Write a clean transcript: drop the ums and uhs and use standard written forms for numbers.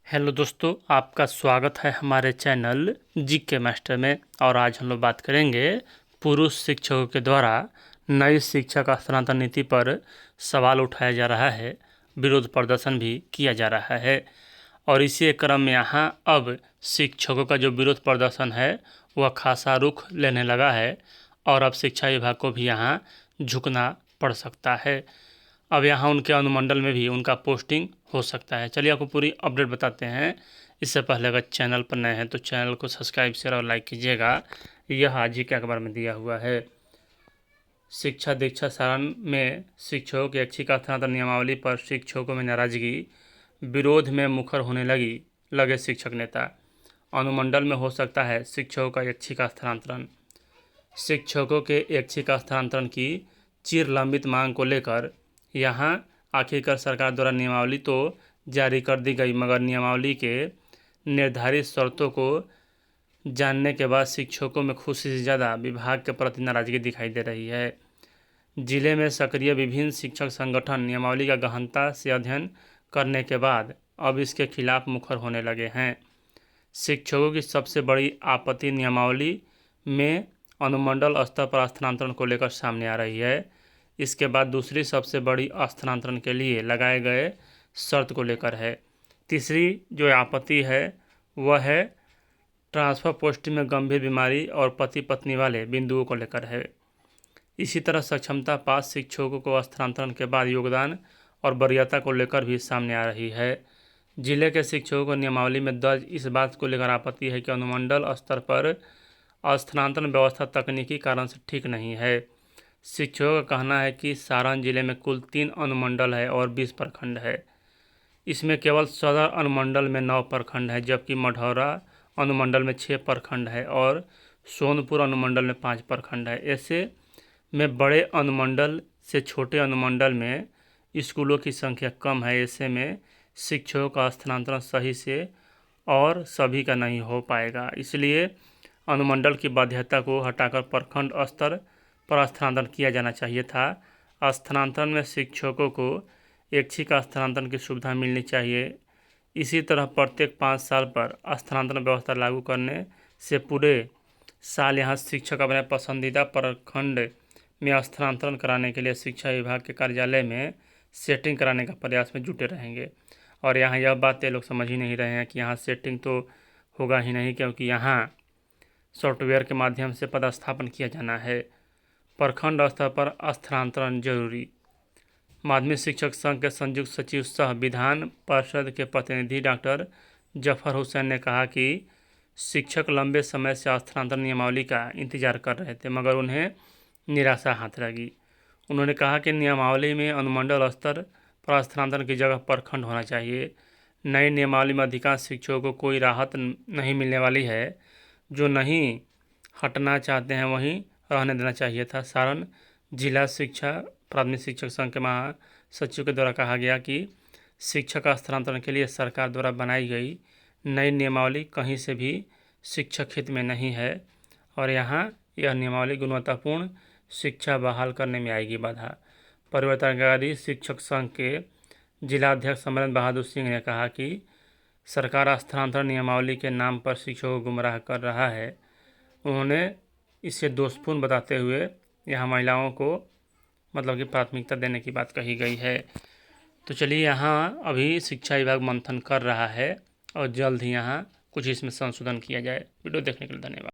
Hello दोस्तों, आपका स्वागत है हमारे चैनल जीके मास्टर में। और आज हम लोग बात करेंगे पुरुष शिक्षकों के द्वारा नई शिक्षक स्थानांतरण नीति पर सवाल उठाया जा रहा है, विरोध प्रदर्शन भी किया जा रहा है। और इसी क्रम में यहाँ अब शिक्षकों का जो विरोध प्रदर्शन है वह खासा रुख लेने लगा है और अब शिक्षा विभाग को भी यहाँ झुकना पड़ सकता है। अब यहाँ उनके अनुमंडल में भी उनका पोस्टिंग हो सकता है। चलिए आपको पूरी अपडेट बताते हैं। इससे पहले अगर चैनल पर नए हैं तो चैनल को सब्सक्राइब शेयर और लाइक कीजिएगा। यह आज ही के अखबार में दिया हुआ है। शिक्षा दीक्षा सारण में शिक्षकों की ऐच्छिक स्थानांतरण नियमावली पर शिक्षकों में नाराजगी, विरोध में मुखर होने लगे शिक्षक नेता। अनुमंडल में हो सकता है शिक्षकों का ऐच्छिक स्थानांतरण। शिक्षकों के ऐच्छिक स्थानांतरण की चिर लंबित मांग को लेकर यहाँ आखिरकार सरकार द्वारा नियमावली तो जारी कर दी गई, मगर नियमावली के निर्धारित शर्तों को जानने के बाद शिक्षकों में खुशी से ज़्यादा विभाग के प्रति नाराजगी दिखाई दे रही है। जिले में सक्रिय विभिन्न शिक्षक संगठन नियमावली का गहनता से अध्ययन करने के बाद अब इसके खिलाफ मुखर होने लगे हैं। शिक्षकों की सबसे बड़ी आपत्ति नियमावली में अनुमंडल स्तर पर स्थानांतरण को लेकर सामने आ रही है। इसके बाद दूसरी सबसे बड़ी स्थानांतरण के लिए लगाए गए शर्त को लेकर है। तीसरी जो आपत्ति है वह है ट्रांसफ़र पोस्टिंग में गंभीर बीमारी और पति पत्नी वाले बिंदुओं को लेकर है। इसी तरह सक्षमता पास शिक्षकों को स्थानांतरण के बाद योगदान और वरीयता को लेकर भी सामने आ रही है। जिले के शिक्षकों को नियमावली में दर्ज इस बात को लेकर आपत्ति है कि अनुमंडल स्तर पर स्थानांतरण व्यवस्था तकनीकी कारण से ठीक नहीं है। शिक्षकों का कहना है कि सारण जिले में कुल 3 अनुमंडल है और 20 प्रखंड है। इसमें केवल सदर अनुमंडल में 9 प्रखंड है, जबकि मढ़ौरा अनुमंडल में 6 प्रखंड है और सोनपुर अनुमंडल में 5 प्रखंड है। ऐसे में बड़े अनुमंडल से छोटे अनुमंडल में स्कूलों की संख्या कम है। ऐसे में शिक्षकों का स्थानांतरण सही से और सभी का नहीं हो पाएगा। इसलिए अनुमंडल की बाध्यता को हटाकर प्रखंड स्तर पर स्थानांतरण किया जाना चाहिए था। स्थानांतरण में शिक्षकों को ऐच्छिक स्थानांतरण की सुविधा मिलनी चाहिए। इसी तरह प्रत्येक 5 साल पर स्थानांतरण व्यवस्था लागू करने से पूरे साल यहाँ शिक्षक अपने पसंदीदा प्रखंड में स्थानांतरण कराने के लिए शिक्षा विभाग के कार्यालय में सेटिंग कराने का प्रयास में जुटे रहेंगे। और यहाँ यह बातें लोग समझ ही नहीं रहे हैं कि यहाँ सेटिंग तो होगा ही नहीं, क्योंकि यहाँ सॉफ्टवेयर के माध्यम से पदस्थापन किया जाना है। प्रखंड स्तर पर स्थानांतरण जरूरी। माध्यमिक शिक्षक संघ के संयुक्त सचिव सह विधान परिषद के प्रतिनिधि डॉक्टर जफर हुसैन ने कहा कि शिक्षक लंबे समय से स्थानांतरण नियमावली का इंतजार कर रहे थे, मगर उन्हें निराशा हाथ लगी। उन्होंने कहा कि नियमावली में अनुमंडल स्तर पर स्थानांतरण की जगह प्रखंड होना चाहिए। नई नियमावली में अधिकांश शिक्षकों को कोई राहत नहीं मिलने वाली है। जो नहीं हटना चाहते हैं वहीं रहने देना चाहिए था। सारण जिला शिक्षा प्राथमिक शिक्षक संघ के महासचिव के द्वारा कहा गया कि शिक्षक स्थानांतरण के लिए सरकार द्वारा बनाई गई नई नियमावली कहीं से भी शिक्षक हित में नहीं है और यहाँ यह नियमावली गुणवत्तापूर्ण शिक्षा बहाल करने में आएगी बाधा। परिवर्तनकारी शिक्षक संघ के जिलाध्यक्ष अमरेंद्र बहादुर सिंह ने कहा कि सरकार स्थानांतरण नियमावली के नाम पर शिक्षकों को गुमराह कर रहा है। उन्होंने इसे दोषपूर्ण बताते हुए यहाँ महिलाओं को मतलब कि प्राथमिकता देने की बात कही गई है। तो चलिए, यहाँ अभी शिक्षा विभाग मंथन कर रहा है और जल्द ही यहाँ कुछ इसमें संशोधन किया जाए। वीडियो देखने के लिए धन्यवाद।